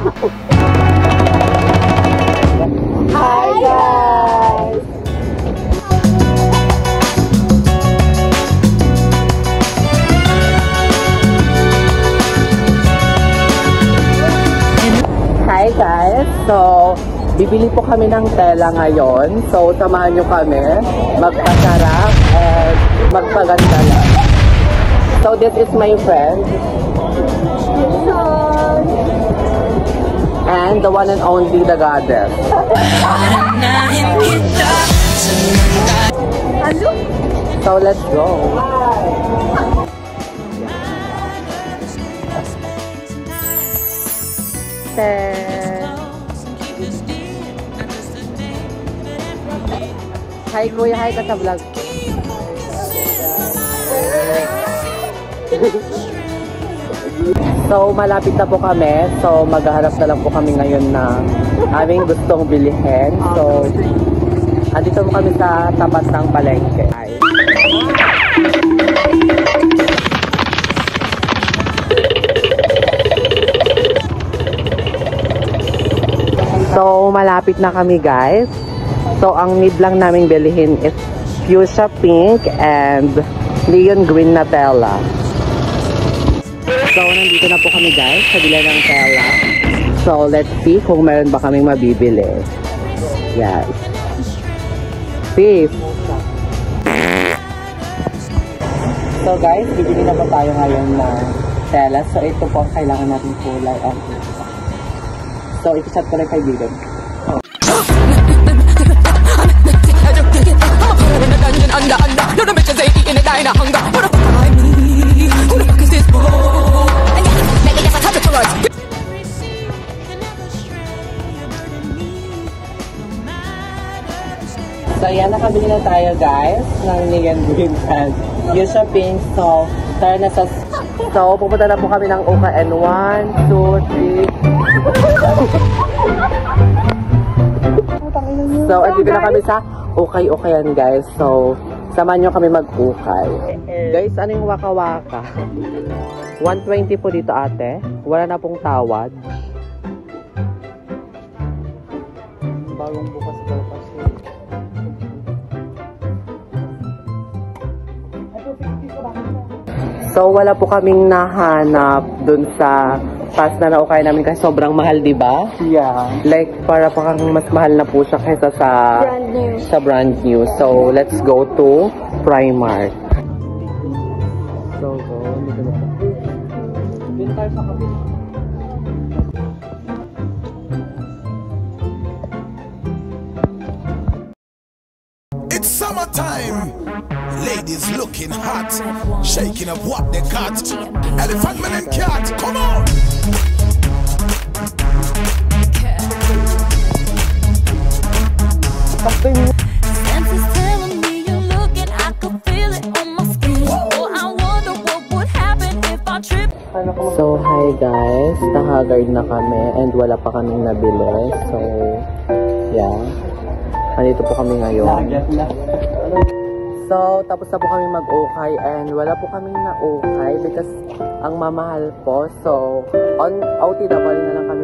Hi guys! Hi guys! So, bibili po kami ng tela ngayon. So, samahan nyo kami magpasarap and magpaganda lang. So, this is my friend. And the one and only, the goddess. So, let's go. Hi kuya, hi ka sa vlog. So malapit na po kami. So maghahanap na lang po kami ngayon na aming gustong bilihin. So andito po kami sa tapat ng palengke. So malapit na kami guys. So ang need lang naming bilihin is fuchsia pink and neon green na tela. So nandito na po kami guys sa bila ng tela. So let's see kung meron ba kaming mabibili. Yes. Peace. So guys, bibili na po tayo ngayon ng tela. So ito po ang kailangan natin kulay. So iti-chat ko lang kay Bidon. So yan, nakabili na tayo guys ng neon green and fuchsia pink. So tara na sa... So pupunta na po kami ng UKN. 1, 2, 3. So andito na kami sa ukay-ukayan guys. So samahan nyo kami mag-ukay. Guys, ano yung waka-waka? 120 po dito ate. Wala na pong tawad. Bagong bukas daw kasi. So wala po kaming nahanap dun sa pass na naukay namin kasi sobrang mahal, di ba? Yeah. Like para parang mas mahal na po siya kaysa sa brand new. Sa brand new. So let's go to Primark. So go, dito na po. Dito tayo sa kabila. It's summertime. Ladies looking hot, shaking up what they got. Elephant man and cat, come on! Senses telling me you're looking, I can feel it on my skin. Oh, I wonder what would happen if I trip. So hi guys, nahagard na kami and wala pa kaming nabili. So yeah, nandito po kami ngayon. So, tapos na po kami mag-ukay and wala po kaming na-ukay because ang mamahal po. So, on OTW na lang kami